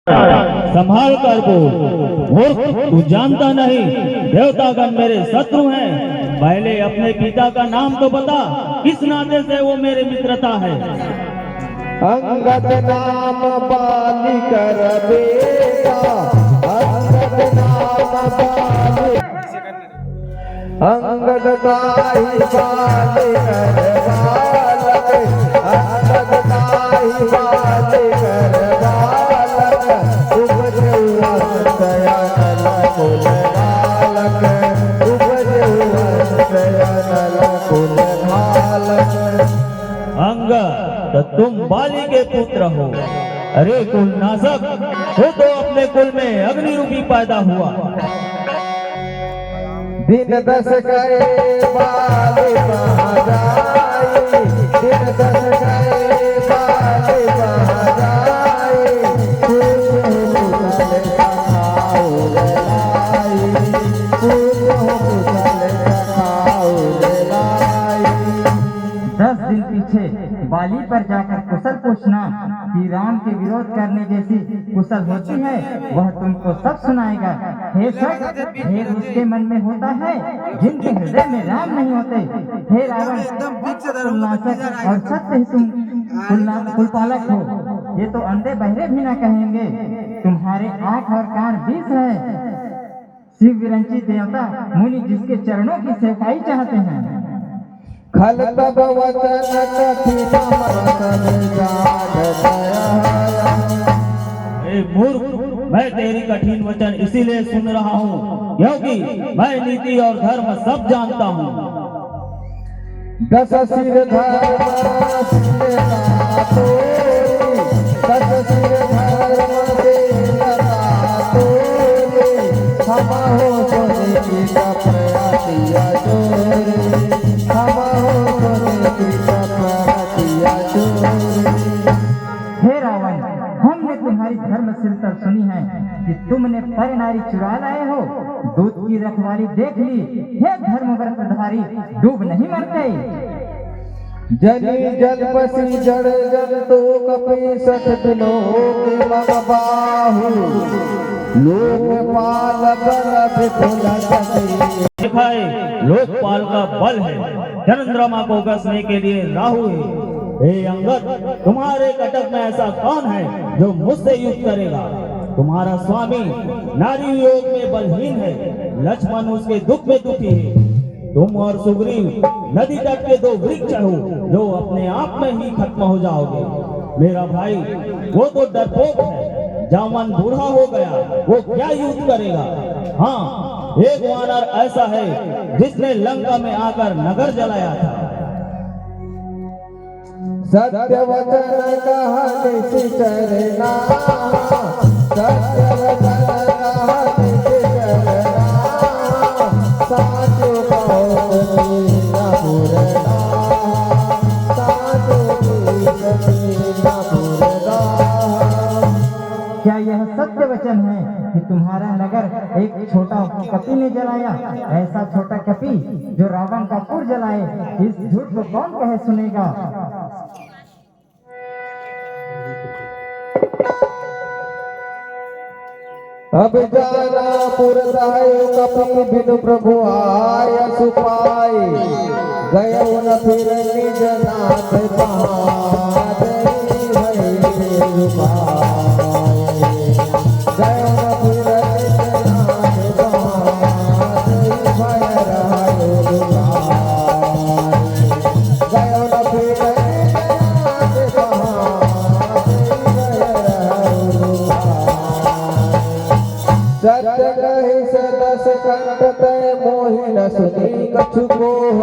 संभाल कर बोल मूर्ख, तू जानता नहीं देवतागण मेरे शत्रु हैं। पहले अपने पिता का नाम तो बता, किस नाते से वो मेरे मित्रता है। अंगद नाम बाली कर बेटा, अंगद नाम बाली, अंगद दाई बाली कर बालक, अंगद दाई बाली कर बालक, उपजे हुआ सयानल कुल बालक, उपजे हुआ सयानल कुल बालक। अंगद, तो तुम बाली के पुत्र हो। अरे कुल नासक, वो तो अपने कुल में अग्नि रूपी पैदा हुआ। दिन 10 गए बाली महाजाई, दिन 10 गए बाली महाजाई, कुशल खाओ लाई, कुशल खाओ लाई। 10 दिन पीछे बाली पर जाकर कुशल पूछना कि राम के विरोध करने जैसी कुशल होती है, वह तुमको सब सुनाएगा। हे सच, भेद उसके मन में होता है जिनके हृदय में राम नहीं होते। हे रावण, कुलनाशक और सत्य ही तुम कुलपालक हो। ये तो अंधे बहरे भी न कहेंगे। तुम्हारे आंख और कान 20 है। शिव विरंची देवता मुनि जिसके चरणों की सेवकाई चाहते हैं। खल तब वचन कथित मन जागया। ए मूर्ख, मैं तेरी कठिन वचन इसीलिए सुन रहा हूँ क्योंकि मैं नीति और धर्म सब जानता हूँ। 10 सिर धर्म से तोरी, 10 सिर धर्म से तोरी, हम हो सोने की कपड़िया चोरी, हम हो सोने की कपड़िया चोरी। हे रावण, हमने तुम्हारी धर्मशीलता सुनी है कि तुमने पर नारी चुरा लाए हो। दूध की रखवाली देख ली। हे धर्मव्रतधारी, डूब नहीं मरते। जनी जल बसी जड़ जंतु कपि 60 दिनों के मम बाहु, लोकपाल बल विपुल कपि। दिखाए लोकपाल का बल है, चंद्रमा को कसने के लिए राहु है। हे अंगद, तुम्हारे कटक में ऐसा कौन है जो मुझसे युद्ध करेगा। तुम्हारा स्वामी नारी योग में बलहीन है, लक्ष्मण उसके दुख में दुखी है। तुम और सुग्रीव नदी तट के 2 वृक्ष हो जो अपने आप में ही खत्म हो जाओगे। मेरा भाई वो तो डरपोक है, जामन बूढ़ा हो गया, वो क्या युद्ध करेगा। हाँ, एक वानर ऐसा है जिसने लंका में आकर नगर जलाया था। सत्य वचन कहते चरना, सत्य वचन कहते चरना, साचो कहो न पुरना, साचो न पुरना। क्या यह सत्य वचन है कि तुम्हारा नगर एक छोटा कपि ने जलाया? ऐसा छोटा कपि जो रावण का पुर जलाए, इस झूठ को कौन कहे सुनेगा। अब जाना पुरदायो कपि बिनु प्रभु आय सुपाय, गयो न फिर निज नाथ पाद भय रुपाय, गयो न फिर निज नाथ पाद भय रहयो रुपाय, गयो न फिर निज नाथ पाद भय रहयो रुपाय। सत्य कहि सदस कंठ मोहि न सुनी कछु कोह,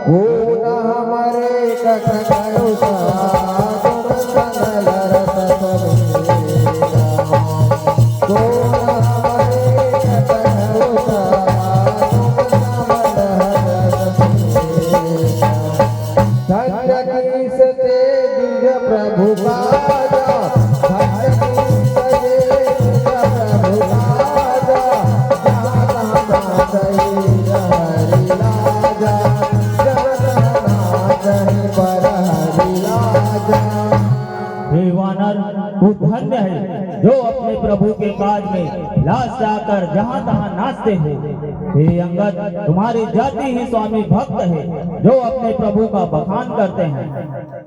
को न हमारे कथ कयो साधु संग लरत सबेरा, को न हमारे कथ कयो साधु संग लरत सबेरा। सत्य कीस ते दिव्य प्रभु काजा, सत्य कीस ते दिव्य प्रभु काजा, हरि लाजा, जगन्नाथ हरि पर हरि लाजा। जो अपने प्रभु के काज में लाश जाकर जहां तहां नाचते हो। हे अंगद, तुम्हारी जाति ही स्वामी भक्त है जो अपने प्रभु का बखान करते हैं।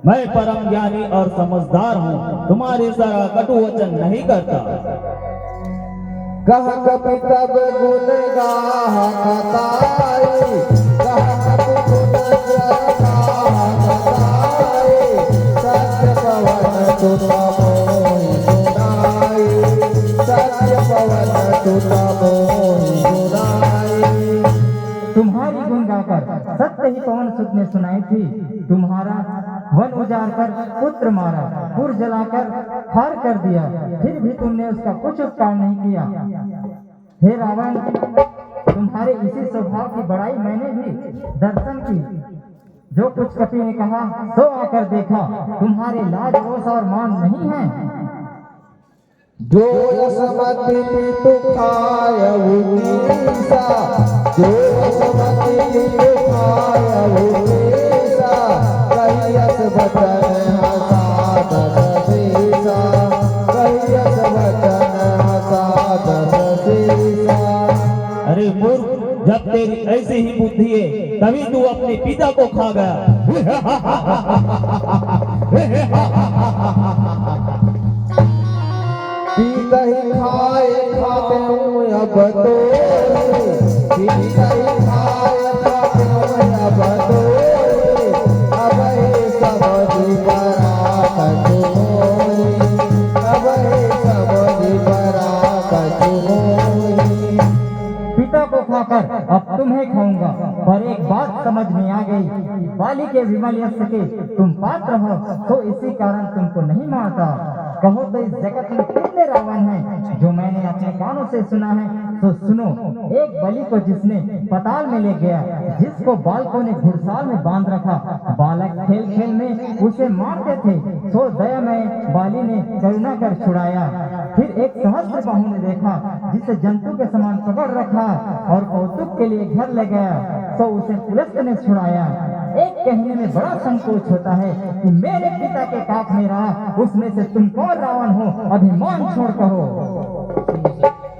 मैं परम ज्ञानी और समझदार हूँ, तुम्हारी तरह कटु वचन नहीं करता। कह कपि तब गुण गाह कताई, कह कपि गुण गाह कताई, सत्य पवन सुत मोहि सुनाई, सत्य पवन सुत मोहि सुनाई। तुम्हारी गुण गाकर सत्य ही पवन सुत ने सुनाई थी। तुम्हारा वन उजाड़ कर पुत्र मारा, पुर जलाकर खार कर दिया, फिर भी तुमने उसका कुछ उपकार नहीं किया। हे रावण, तुम्हारे इसी स्वभाव की बड़ाई मैंने भी दर्शन की। जो कुछ कपि ने कहा सो आकर देखा, तुम्हारे लाज रोष और मान नहीं है। जो यसमति पितु खायहु मीसा, जो यसमति पितु खायहु मीसा, कहियस वचन हसा दस सीसा, कहियस वचन हसा दस सीसा। अरे मूर्ख, जब तेरी ऐसी ही बुद्धि है तभी तू अपने पिता को खा गया। पीता ही खाए खाते हूँ अब तो, पीता ही खाए खाते हूँ अब तो, अब ही समझ परा कछु मोहि, अब ही समझ परा कछु मोहि। पिता को खाकर अब तुम्हें खाऊंगा, पर एक बात समझ में आ गई, बाली के विमल यश के तुम पात्र हो, तो इसी कारण तुमको नहीं मारता। कहो तो इस जगत में कितने रावण हैं जो मैंने अपने कानों से सुना है। तो सुनो, एक बलि को जिसने पताल में ले गया, जिसको बालकों ने घुड़साल में बांध रखा, बालक खेल खेल में उसे मारते थे, तो दया में बाली ने करुणा कर छुड़ाया। फिर एक सहस्त्र बाहु ने देखा, जिसे जंतु के समान पकड़ रखा और कौतुक के लिए घर ले गया, तो उसे पुलिस ने छुड़ाया। एक कहने में बड़ा संकोच होता है कि मेरे पिता के काख में रहा, उसमें से तुम कौन रावण हो, अभिमान छोड़ कहो।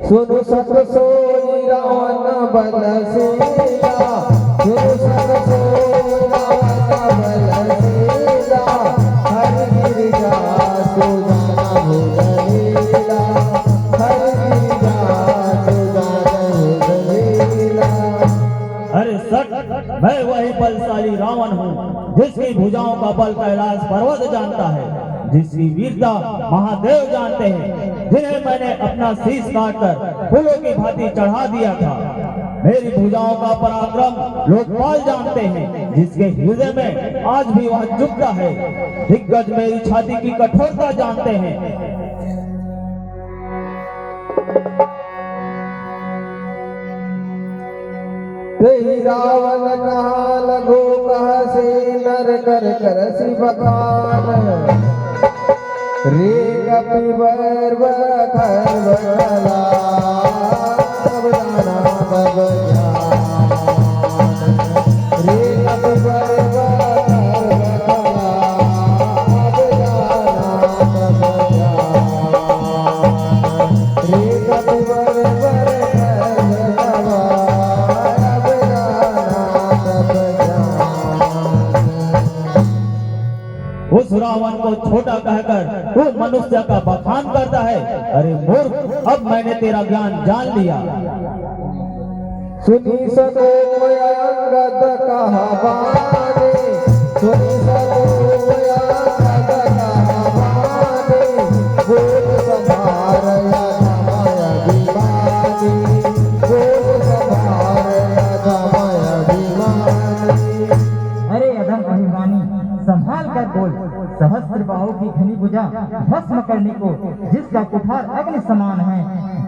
सुनु सत सोई रावण बलशीला, सुनु सत सोई रावण बलशीला, हरि गिरिजा सुजान भुजलीला, हरि गिरिजा सुजान भुजलीला। अरे सट, मैं वही बलशाली रावण हूँ जिसकी भुजाओं का बल कैलाश पर्वत जानता है, जिसकी वीरता महादेव जानते हैं, जिन्हें मैंने अपना शीश काटकर फूलों की भांति चढ़ा दिया था। मेरी भुजाओं का पराक्रम लोकपाल जानते हैं, जिसके हृदय में आज भी वह चुपता है। दिग्गज मेरी छाती की कठोरता जानते हैं। तेहि रावण कहा लगो कह से नर कर करसी बखान, रे कपि बर बखर बला बजाना बब जान, रे कपि बर बखर बला बजाना बब जान, रे कपि बर उस रावण को छोटा कहकर तू मनुष्य का बखान करता है। अरे मूर्ख, अब मैंने तेरा ज्ञान जान लिया। सुनी सको अंगद कहा बाने, सुनी सको अंगद कहा बाने, गोल संभारया धमय अभिमानी, गोल संभारया धमय अभिमानी। अरे अधम अभिमानी, संभाल कर बोल। सहस्त्र बाहु की घनी भुजा भस्म करने को, जिसका कुठार अग्नि समान है,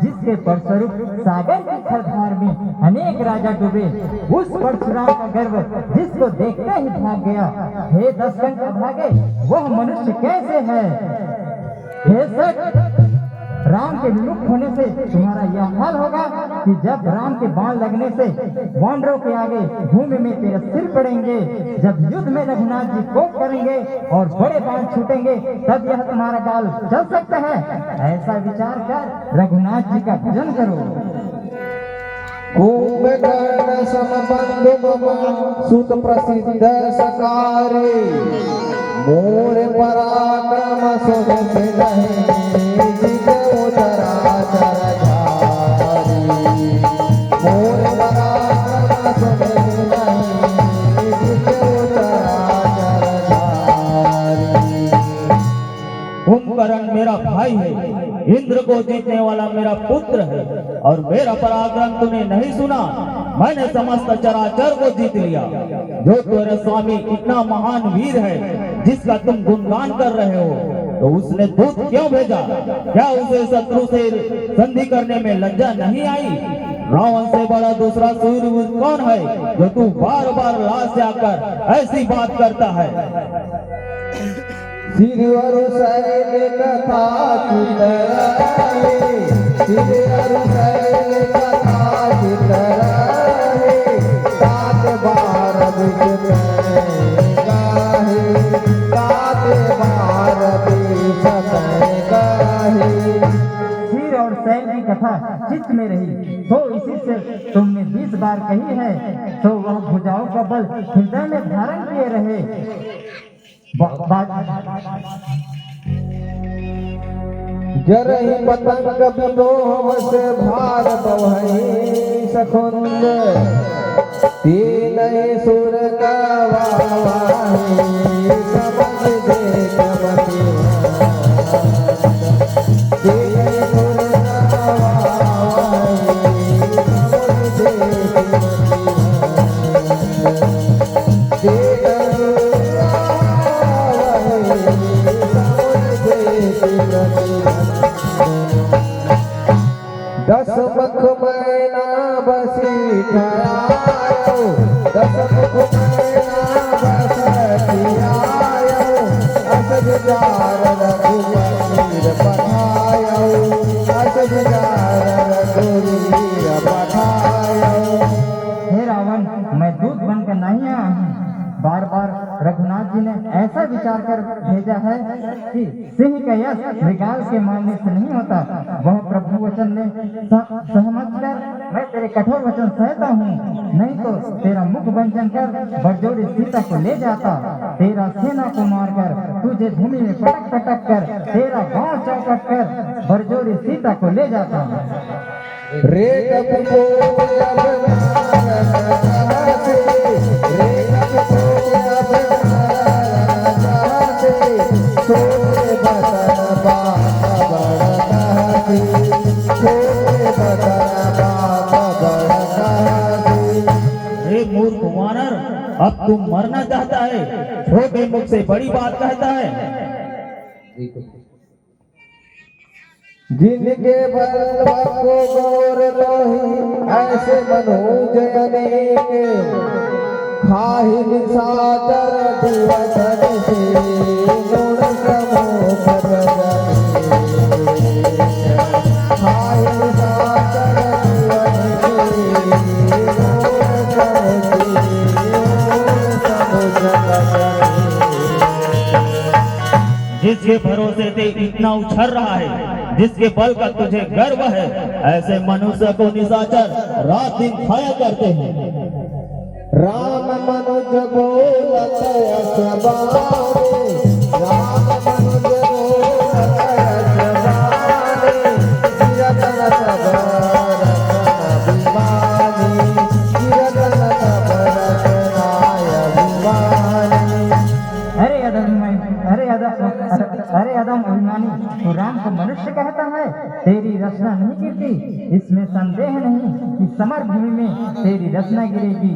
जिसके फलस्वरूप सागर की खरधार में अनेक राजा डूबे, उस परशुराम का गर्व जिसको देखते ही भाग गया। हे दशकंठ भागे, वह मनुष्य कैसे है? हे सख, राम के विमुख होने से तुम्हारा यह हाल होगा। कि जब राम के बाण लगने से वानरों के आगे भूमि में तेरे सिर पड़ेंगे, जब युद्ध में रघुनाथ जी कोप करेंगे और बड़े बाण छूटेंगे, तब यह तुम्हारा बाल चल सकता है। ऐसा विचार कर रघुनाथ जी का भजन करो। कुंभकर्ण समबंधु मम सुत प्रसिद्ध सकारे, मोर पराक्रम सुनित रहे जिगो चराचर धारी। मोर पराक्रम सुनित रहे जिगो चराचर धारी। कुंभकर्ण मेरा भाई है, इंद्र को जीतने वाला मेरा पुत्र है, और मेरा पराक्रम तूने नहीं सुना। मैंने समस्त चराचर को जीत लिया। जो तेरा स्वामी इतना महान वीर है जिसका तुम गुणगान कर रहे हो, तो उसने दूत क्यों भेजा? क्या उसे शत्रु से संधि करने में लज्जा नहीं आई? रावण से बड़ा दूसरा सूरवीर कौन है जो तू बार बार लाश से आकर ऐसी बात करता है? सिरवर सैनिक कथा चितराए, सिरवर सैनिक कथा चितराए, तात बार विष गाहे, तात बार विष गाहे। सिर और सैन की कथा चित्त में रही तो इसी से तुमने 20 बार कही है, तो वह भुजाओं का बल हृदय में धारण किए रहे। जरहि पतंग बिलोह से भार बवहि सखुंद, तीनहि सुर गवाहि समझ देख मति। तीनहि सुर गवाहि समझ देख दस मुख मैना बसी ठहरायो, दस मुख मैना बसी आयो, अस विचार रघुवीर पठायो, अस विचार रघुवीर पठायो। हे रावण, मैं दूत बनकर नहीं आया हूँ। बार बार रघुनाथ जी ने ऐसा विचार कर भेजा है कि सिंह का यश मृगाल के मारने से नहीं होता। वह प्रभु वचन ने सहमत कर मैं तेरे कठोर वचन सहता हूँ, नहीं तो तेरा मुख भंजन कर बरजोड़ी सीता को ले जाता, तेरा सेना को मारकर तुझे भूमि में पटक पटक कर तेरा गांव चौपट कर बरजोड़ी सीता को ले जाता। रे कपि को अब चाहते, रे कपि को अब चाहते, सोए बदन बाप बड़ कहते, सोए बदन बाप बड़ कहते। हे मूर्ख वानर, अब तुम मरना चाहता है, छोटे मुख से बड़ी बात कहता है। जिनके बल को गौर लोही ऐसे मनोज अनेक, खाहि निशाचर दिवसन से गुण समूह खाहि निशाचर जिसके भरोसे से इतना उछल रहा है, जिसके बल का तुझे गर्व है, ऐसे मनुष्य को निशाचर रात दिन खाया करते हैं। राम मनुज बोलत यश बारे, राम मनुज बोलत यश बारे, चिरतन सब रतन अभिमानी, चिरतन सब रतनाय अभिमानी। अरे अदम अभिमानी, तो राम को मनुष्य कहता है, तेरी रचना नहीं गिरती। इसमें संदेह नहीं कि समर भूमि में तेरी रचना गिरेगी।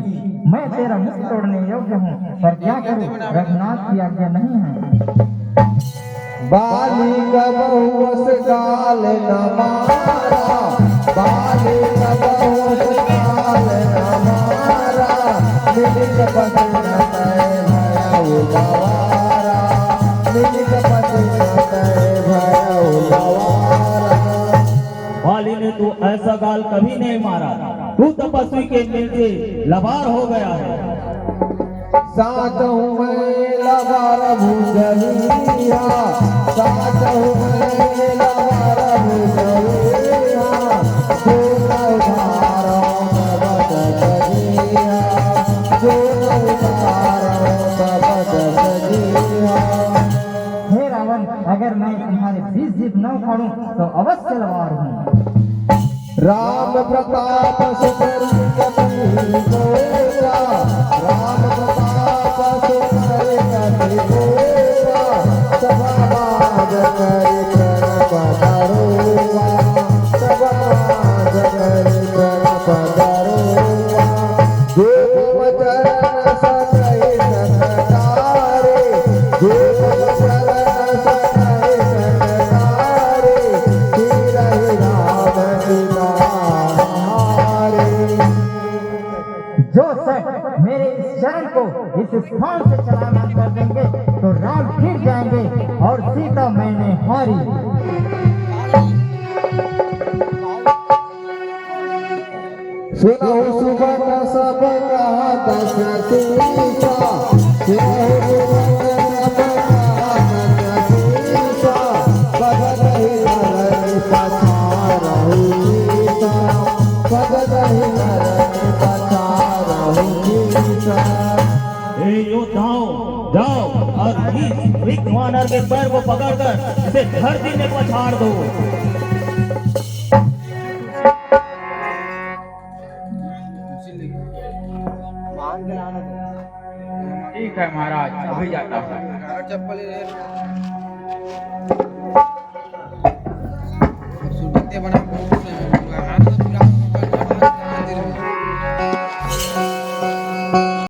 मैं तेरा मुख तोड़ने योग्य हूँ, पर क्या करूँ, रघुनाथ की आज्ञा नहीं है। बाली कबहुस गाल न मारा, बाली कबहुस गाल न मारा, निज पति न तय भयउ गवारा, निज पति न तय भयउ गवारा। बाली पहले तू ऐसा गाल कभी नहीं मारा। तू तपस्वी के मिलके लबार हो गया है। साथ हूँ मैं लबार भूजलिया, साथ हूँ मैं लबार भूजलिया, जो न उधारो तब सजिया, जो न उधारो तब सजिया। हे रावण, अगर मैं तुम्हारे 20 जीभ न उखाड़ूं तो अवश्य लबार हूँ। राम प्रताप सुंदर कपि गोरा, राम प्रताप सुंदर कपि गोरा, सभाबाज करि प्रणप धरोवा, सभाबाज करि प्रणप धरोवा। जो चरण सतहि सतकारे, जो चरण सतहि सतकारे, तिरहि राम जो शख्स मेरे इस शरण को इस स्थान से चलाना कर देंगे तो राम फिर जाएंगे और सीता मैंने हारी। सुनो सुबह सब कहा दस सीता, सुनो सुबह सब कहा दस सीता, बदल ही नरन पछारहु सीता, बदल ही नरन पछारहु सीता। ए योद्धाओं, जाओ और इस विक वानर के पैर को पकड़कर इसे धरती में पछाड़ दो। ठीक है महाराज, अभी जाता हूँ। चप्पल